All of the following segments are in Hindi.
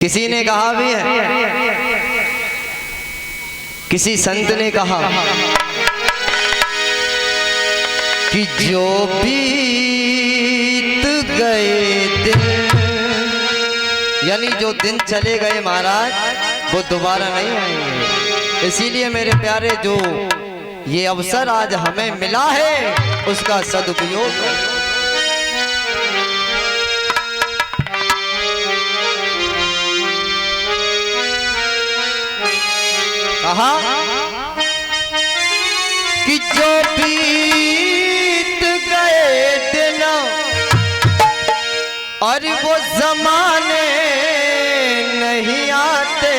किसी ने कहा भी है, किसी संत ने कहा कि जो बीत गए दिन, यानी जो दिन चले गए महाराज वो दोबारा नहीं आएंगे। इसीलिए मेरे प्यारे जो ये अवसर आज हमें मिला है उसका सदुपयोग कहा कि जो बीत गए दिन और वो जमाने नहीं आते,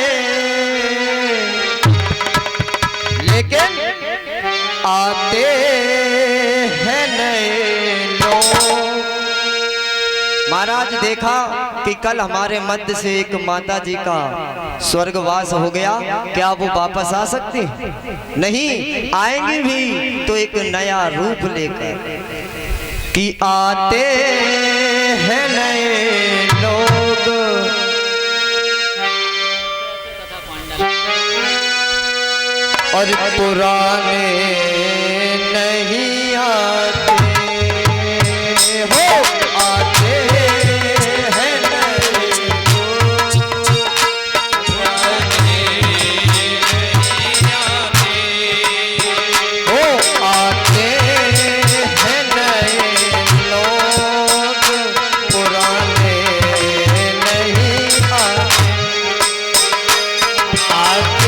लेकिन आते हैं नए लोग। महाराज देखा कि कल हमारे मध्य से एक माता जी का स्वर्गवास हो गया, क्या वो वापस आ सकती? नहीं आएंगी भी तो एक नया रूप लेकर, कि आते हैं नए लोग और पुराने नहीं आते हो, आते हैं नए लोग, पुराने नहीं आते हो, आते हैं नए लोग, पुराने नहीं आते, आते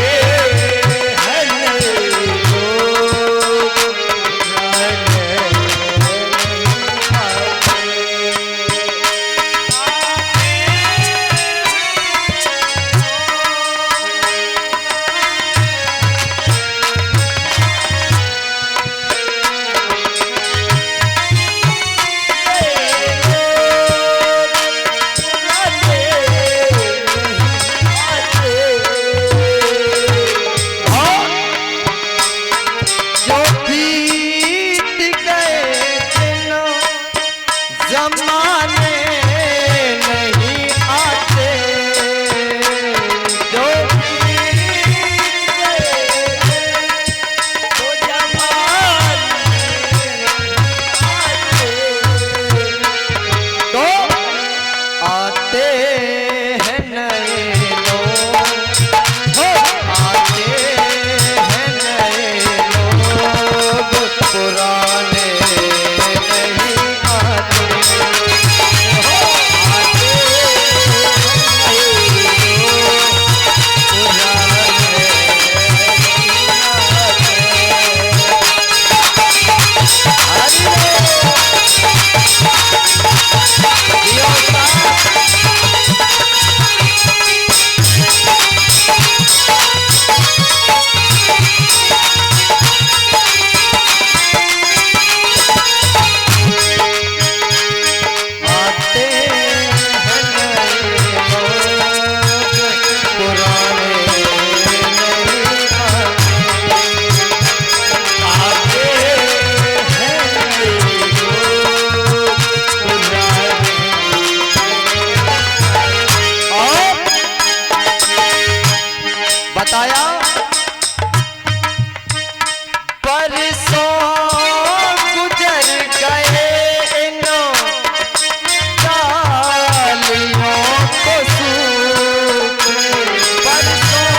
बताया परसों गुजर गए इन डालियों को सूख, परसों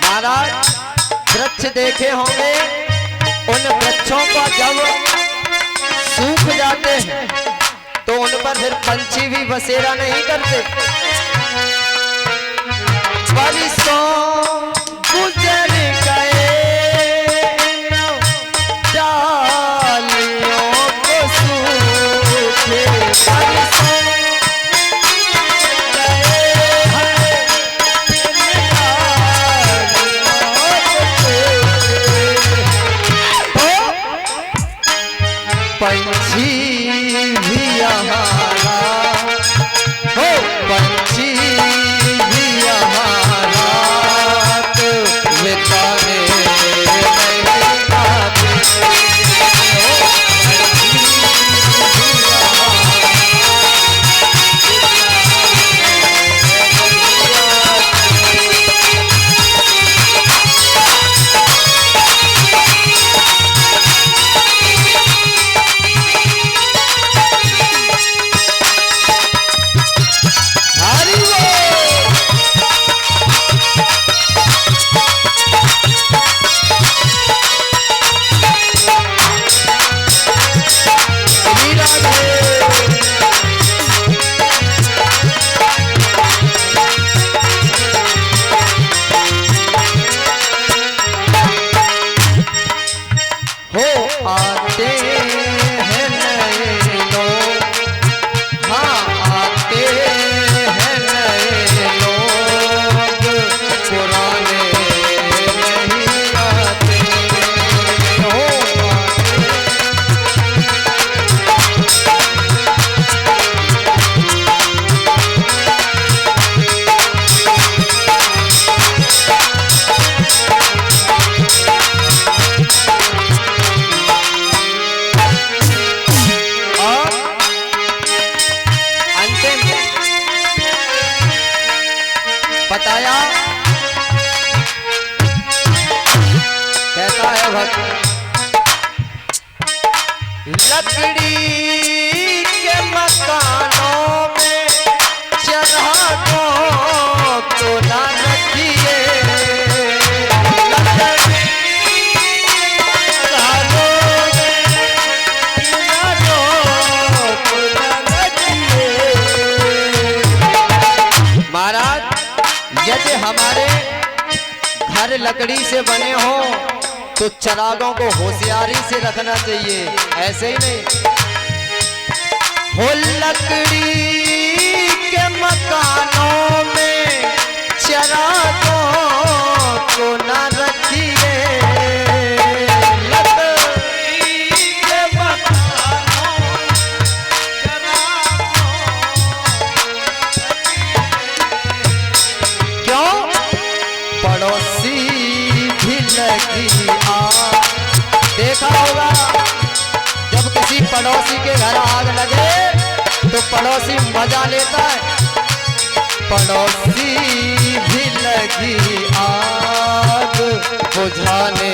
महाराज वृक्ष देखे होंगे, उन वृक्षों का जब सूख जाते हैं तो उन पर फिर पंछी भी बसेरा नहीं करते। परसों गुजर गए डालियों को सूखे, परसों पंछी भी यहाँ हो, पंछी भी यहाँ रात बिताने हो आते हैं नए लोग, हाँ आते हैं नए लोग, पुराने नहीं आते। हो बताया कहता है भक्त, लकड़ी के मकानों में चरागों को ना रखिए, लकड़ी मकानों में चरागों को ना रखिए। महाराज यदि हमारे घर लकड़ी से बने हो तो चरागों को होशियारी से रखना चाहिए, ऐसे ही नहीं। हो लकड़ी के मकानों में चरागों को ना रखिए, लकड़ी के मकानों क्यों? पड़ोसी भी लगी आग। देखा होगा जब किसी पड़ोसी के घर आग लगे तो पड़ोसी मजा लेता है। पड़ोसी भी लगी आग बुझाने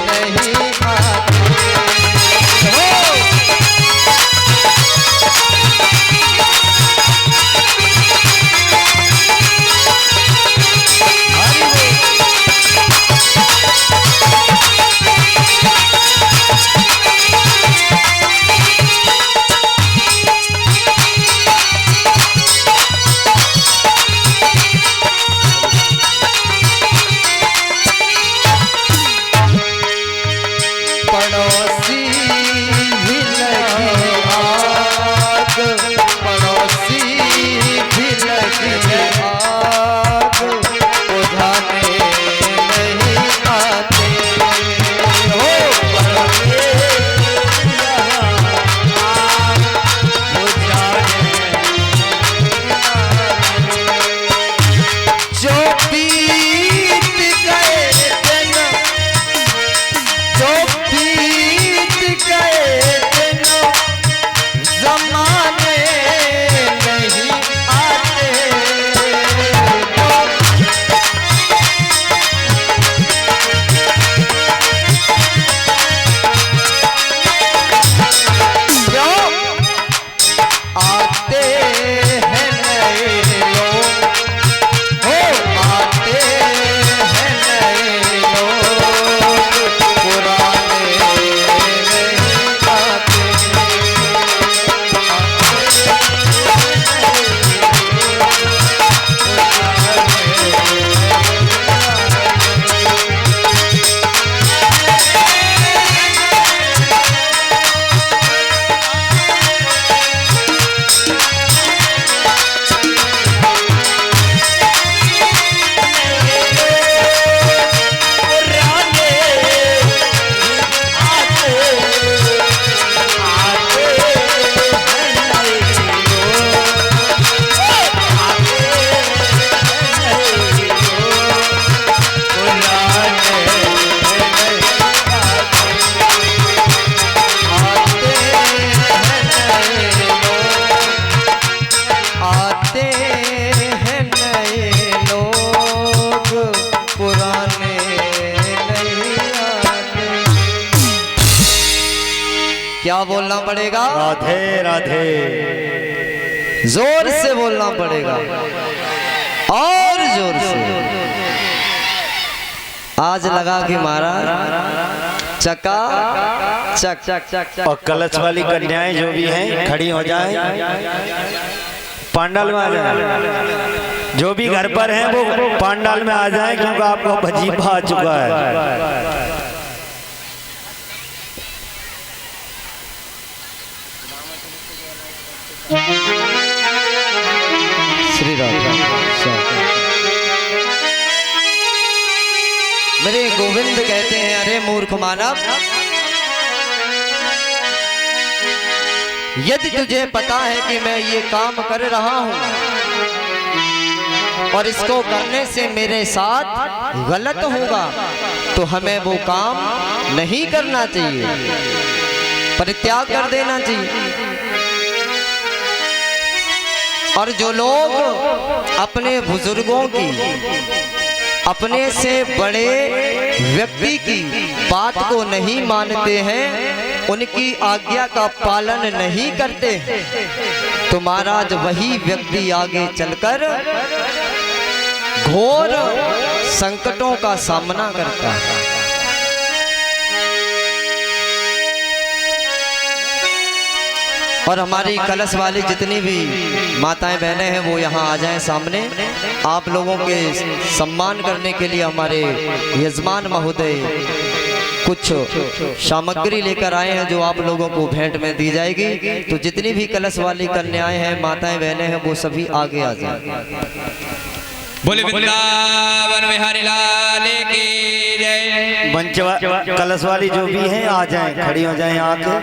नहीं आते। पड़ोसी भी लगी आग, पड़ोसी भी लगी आग बुझाने नहीं आते। हो पड़ोसी आग बुझाने जो बीत गए दिन, जो बीत गए दिन ज़माने नहीं आते। क्यों? आते हैं नए लोग, हो आते हैं नए लोग, पुराने नहीं आते। आते हैं नए लोग, पुराने नहीं आते। क्या बोलना पड़ेगा? राधे राधे। जोर से बोलना पड़ेगा और जोर से। आज लगा कि महाराज चका चक चक चक चक। और कलश वाली कन्याएं जो भी हैं खड़ी हो जाए, पांडाल में आ जाए। जो भी घर पर हैं वो पांडाल में आ जाए, क्योंकि आपको वजीफा आ चुका है। श्री राम। मेरे गोविंद कहते हैं, अरे मूर्ख मानव, यदि तुझे पता है कि मैं ये काम कर रहा हूं और इसको करने से मेरे साथ गलत होगा, तो हमें वो काम नहीं करना चाहिए, परित्याग कर देना चाहिए। और जो लोग अपने बुजुर्गों की, अपने से बड़े व्यक्ति की बात को नहीं मानते हैं, उनकी आज्ञा का पालन नहीं करते हैं, तो महाराज वही व्यक्ति आगे चलकर घोर संकटों का सामना करता है। और हमारी कलश वाली जितनी भी माताएं बहनें हैं वो यहाँ आ जाएं सामने। आप लोगों के सम्मान करने के लिए हमारे यजमान महोदय कुछ सामग्री लेकर आए हैं जो आप लोगों को भेंट में दी जाएगी। तो जितनी भी कलश वाली कन्याएं हैं, माताएं बहनें हैं, वो सभी आगे आ जाएं। बोले वृंदावन बिहारी लाल की जय। मंच कलश वाली जो भी हैं आ जाएं, खड़ी हो जाएं आके।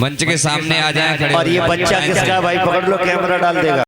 मंच के सामने आ जाए। और ये बच्चा किसका भाई, पकड़ लो, कैमरा डाल देगा।